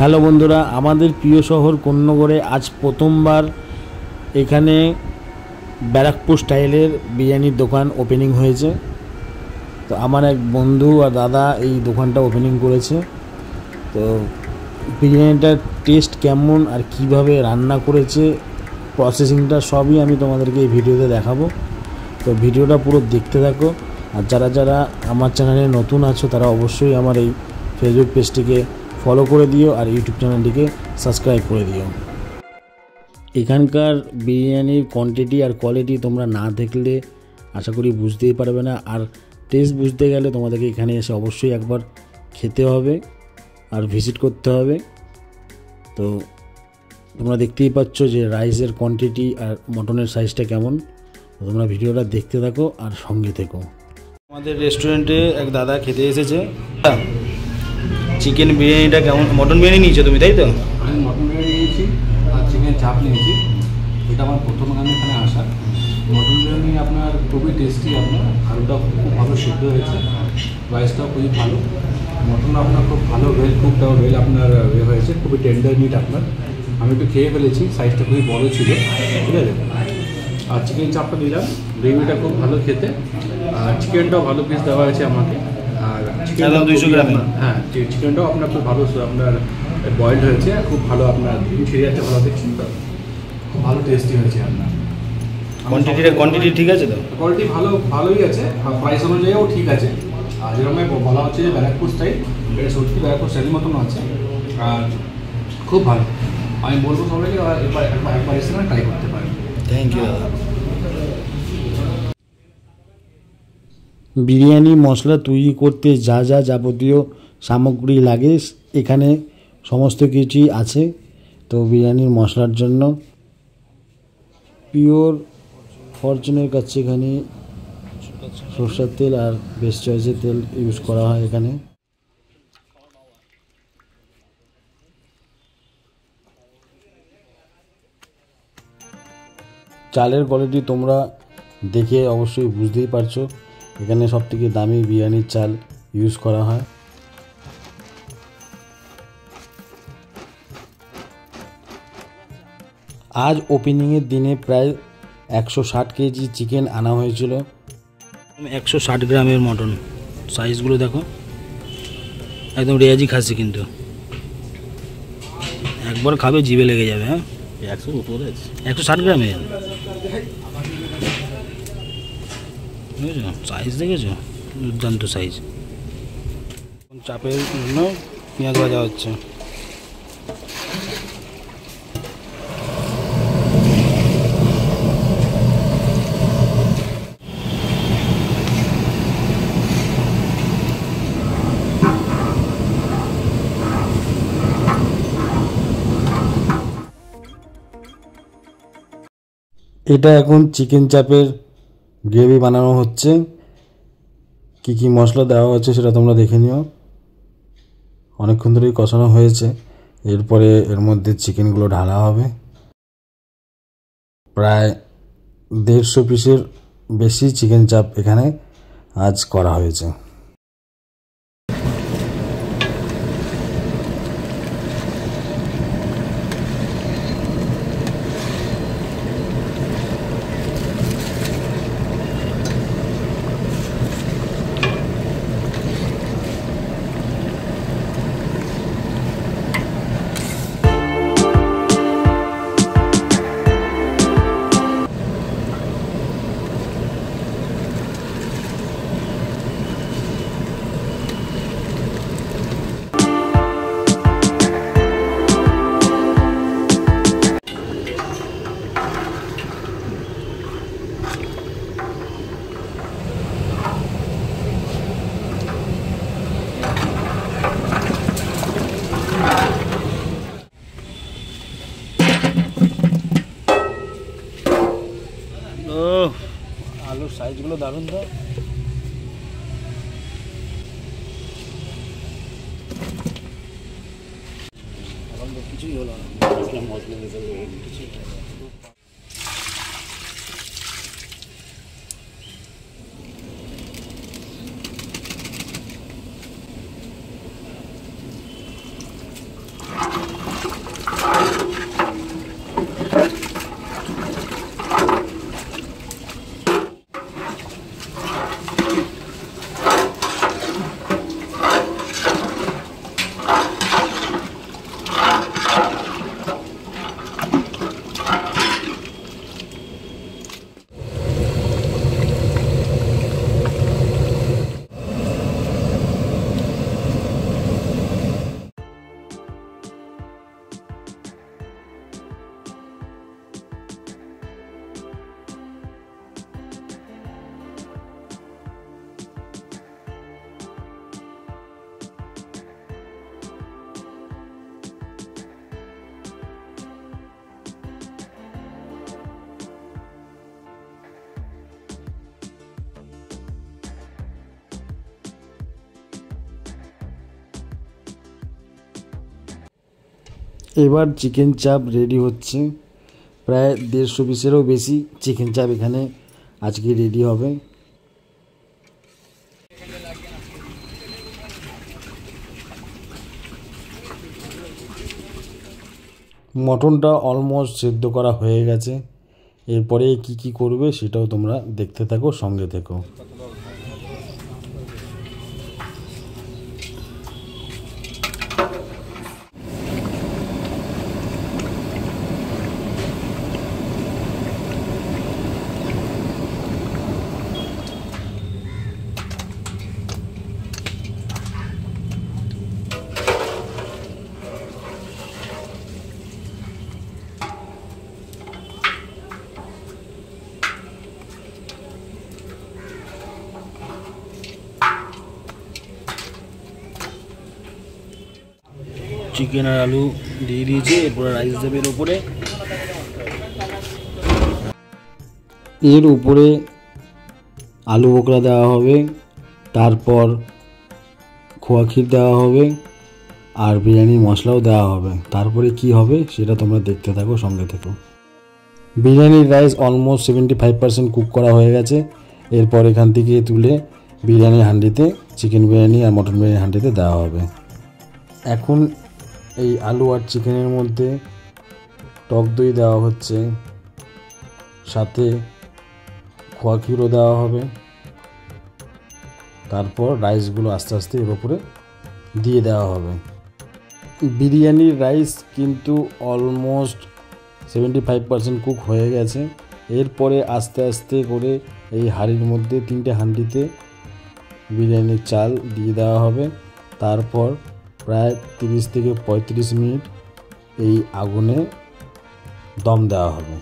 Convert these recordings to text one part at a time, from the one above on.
Hello বন্ধুরা, আমাদের প্রিয় শহর কোন্নগরে আজ প্রথমবার এখানে ব্যারাকপুর স্টাইলের বিরিয়ানির দোকান ওপেনিং হয়েছে। তো আমার এক বন্ধু আর দাদা এই দোকানটা ওপেনিং করেছে। তো বিরিয়ানিটার টেস্ট কেমন আর কিভাবে রান্না করেছে, প্রসেসিংটা সবই আমি তোমাদেরকে এই ভিডিওতে দেখাবো। তো ভিডিওটা পুরো দেখতে থাকো। আর যারা যারা আমার চ্যানেলে নতুন আছো তারা অবশ্যই আমার এই ফেসবুক পেজটিকে ফলো করে দিও আর ইউটিউব চ্যানেলটিকে সাবস্ক্রাইব করে দিও। এখানকার বিরিয়ানির কোয়ান্টিটি আর কোয়ালিটি তোমরা না দেখলে আশা করি বুঝতেই পারবে না। আর টেস্ট বুঝতে গেলে তোমাদেরকে এখানে এসে অবশ্যই একবার খেতে হবে আর ভিজিট করতে হবে। তো তোমরা দেখতেই পাচ্ছ যে রাইসের কোয়ান্টিটি আর মটনের সাইজটা কেমন। তোমরা ভিডিওটা দেখতে থাকো আর সঙ্গে থেকো। আমাদের রেস্টুরেন্টে এক দাদা খেতে এসেছে। চিকেন বিরিয়ানিটা কেমন? মটন বিরিয়ানি নিয়েছো তুমি, তাই তো? আমি মটন বিরিয়ানি নিয়েছি আর চিকেন চাপ নিয়েছি। এটা আমার প্রথম এখানে আসা। মটন বিরিয়ানি আপনার খুবই টেস্টি, আপনার আলুটা খুব ভালো সিদ্ধ হয়েছে, রাইসটাও খুবই ভালো, মটন আপনার খুব ভালো ওয়েল কুকটাও ওয়েল আপনার হয়েছে, খুবই টেন্ডার মিট আপনার। আমি একটু খেয়ে ফেলেছি, সাইজটা খুবই বড়ো ছিল, ঠিক আছে। আর চিকেন চাপটা দিলাম, গ্রেভিটা খুব ভালো খেতে, আর চিকেনটাও ভালো পিস দেওয়া হয়েছে আমাকে। আর চিকেনটা 200 গ্রাম, হ্যাঁ চিকেনটাও আপনার খুব ভালো আপনার বয়েলড হয়েছে, খুব ভালো আপনার ছেড়ে যাচ্ছে, ভালো দেখছেন তো, খুব ভালো টেস্টি হয়েছে আপনার। কোয়ান্টিটি ঠিক আছে তো? কোয়ালিটি ভালোই আছে, আর প্রাইস অনুযায়ীও ঠিক আছে। আর যেরকম বলা হচ্ছে যে ব্যারাকপুর স্টাইল, এটা সত্যি ব্যারাকপুর স্টাইলের মতন আছে আর খুব ভালো। আমি বলবো সবাইকে একবার এসে না ট্রাই করতে পারেন। থ্যাংক ইউ দাদা। বিরিয়ানি মশলা তৈরি করতে যা যা যাবতীয় সামগ্রী লাগে এখানে সমস্ত কিছুই আছে। তো বিরিয়ানির মশলার জন্য পিওর ফরচুনের কাছে এখানে সরষের তেল আর বেস্ট চয়েসের তেল ইউজ করা হয় এখানে। চালের কোয়ালিটি তোমরা দেখে অবশ্যই বুঝতেই পারছো, এখানে সবথেকে দামি বিরিয়ানির চাল ইউজ করা হয়। আজ ওপেনিংয়ের দিনে প্রায় 160 কেজি চিকেন আনা হয়েছিল, 160 গ্রামের মটন। সাইজগুলো দেখো, একদম রেয়াজি খাসি, কিন্তু একবার খাবে জিভে লেগে যাবে। হ্যাঁ 160 গ্রামের, বুঝেছো? সাইজ দেখেছো, দুর্দান্ত সাইজ। চাপের জন্য পেঁয়াজ ভাজা হচ্ছে। এটা এখন চিকেন চাপের গ্রেভি বানানো হচ্ছে। কি কি মশলা দেওয়া হচ্ছে সেটা তোমরা দেখে নিও। অনেকক্ষণ ধরেই কষানো হয়েছে, এরপরে এর মধ্যে চিকেনগুলো ঢালা হবে। প্রায় 150 পিসের বেশি চিকেন চাপ এখানে আজ করা হয়েছে। আলুর সাইজগুলো দারুণ তো। কিছুই হলো না, মশলা এবার চিকেন চাপ রেডি হচ্ছে, প্রায় 150 পিসেরও বেশি চিকেন চাপ এখানে আজকে রেডি হবে। মটনটা অলমোস্ট সেদ্ধ করা হয়ে গেছে, এরপরে কি কি করবে সেটাও তোমরা দেখতে থাকো, সঙ্গে থেকো। চিকেন আর আলু দিয়ে দিয়েছে, এরপরে রাইস দেবে এর উপরে। এর উপরে আলু বোকরা দেওয়া হবে, তারপর খোয়া ক্ষীর দেওয়া হবে, আর বিরিয়ানি মশলাও দেওয়া হবে। তারপরে কি হবে সেটা তোমরা দেখতে থাকো, সঙ্গে থেকো। বিরিয়ানির রাইস অলমোস্ট 75% কুক করা হয়ে গেছে। এরপর এখান থেকে তুলে বিরিয়ানির হাঁডিতে, চিকেন বিরিয়ানি আর মটন বিরিয়ানি হাঁডিতে দেওয়া হবে। এখন এই আলু আর চিকেনের মধ্যে টক দই দেওয়া হচ্ছে, সাথে খোয়া ক্ষীরও দেওয়া হবে। তারপর রাইসগুলো আস্তে আস্তে এর উপরে দিয়ে দেওয়া হবে। বিরিয়ানির রাইস কিন্তু অলমোস্ট 75% কুক হয়ে গেছে। এরপরে আস্তে আস্তে করে এই হাঁড়ির মধ্যে 3টে হাঁড়িতে বিরিয়ানির চাল দিয়ে দেওয়া হবে। তারপর প্রায় 30 থেকে 35 মিনিট এই আগুনে দম দেওয়া হবে।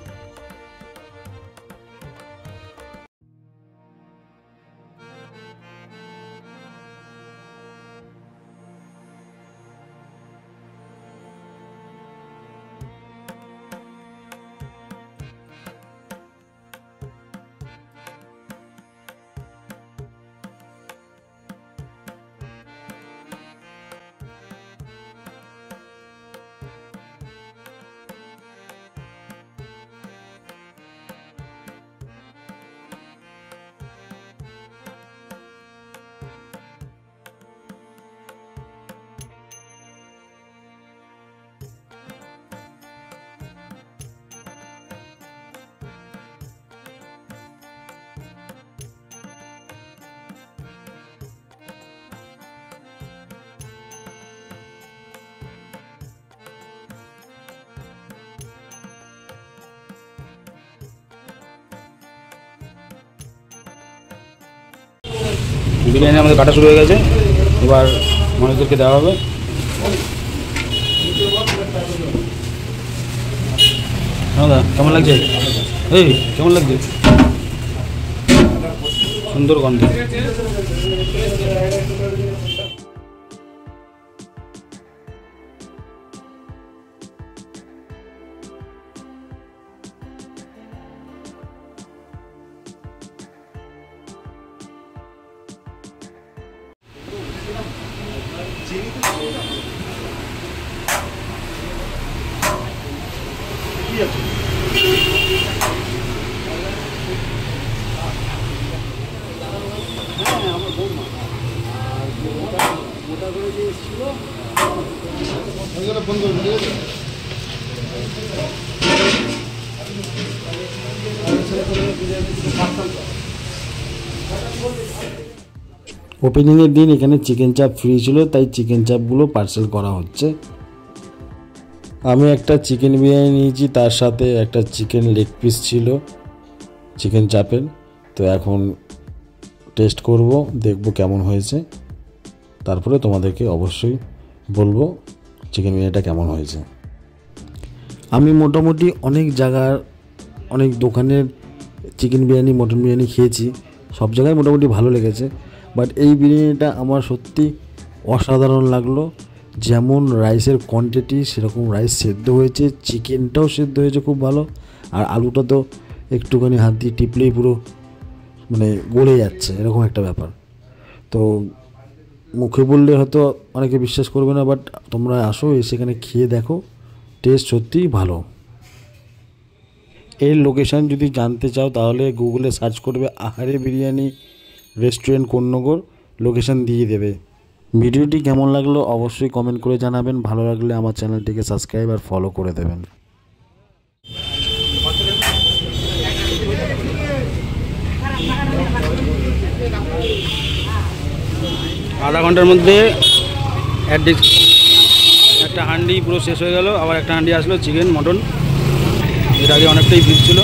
বিরিয়ানি আমাদের কাটা শুরু হয়ে গেছে, এবার মানুষদেরকে দেওয়া হবে। দাদা কেমন লাগছে? এই কেমন লাগছে? সুন্দর গন্ধ। ওপেনিংয়ের দিন এখানে চিকেন চাপ ফ্রি ছিল, তাই চিকেন চাপগুলো পার্সেল করা হচ্ছে। আমি একটা চিকেন বিরিয়ানি নিয়েছি, তার সাথে একটা চিকেন লেগ পিস ছিল চিকেন চাপের। তো এখন টেস্ট করব, দেখব কেমন হয়েছে, তারপরে তোমাদেরকে অবশ্যই বলবো চিকেন বিরিয়ানিটা কেমন হয়েছে। আমি মোটামুটি অনেক জায়গার অনেক দোকানের চিকেন বিরিয়ানি মটন বিরিয়ানি খেয়েছি, সব জায়গায় মোটামুটি ভালো লেগেছে। বাট এই বিরিয়ানিটা আমার সত্যি অসাধারণ লাগলো। যেমন রাইসের কোয়ান্টিটি সেরকম রাইস সেদ্ধ হয়েছে, চিকেনটাও সেদ্ধ হয়েছে খুব ভালো, আর আলুটা তো একটুখানি হাত দিয়ে টিপলেই পুরো মানে গলে যাচ্ছে, এরকম একটা ব্যাপার। তো মুখে বললে হয়তো অনেকে বিশ্বাস করবে না, বাট তোমরা আসো, সেখানে খেয়ে দেখো, টেস্ট সত্যিই ভালো। এর লোকেশান যদি জানতে চাও তাহলে গুগলে সার্চ করবে আহারে বিরিয়ানি রেস্টুরেন্ট কোন্নগর, লোকেশান দিয়ে দেবে। ভিডিওটি কেমন লাগলো অবশ্যই কমেন্ট করে জানাবেন। ভালো লাগলে আমার চ্যানেলটিকে সাবস্ক্রাইব আর ফলো করে দেবেন। আধা ঘন্টার মধ্যে একটা হান্ডি পুরো শেষ হয়ে গেল, আবার একটা হান্ডি আসলো চিকেন মটন। এর আগে অনেকটাই ভিড় ছিল।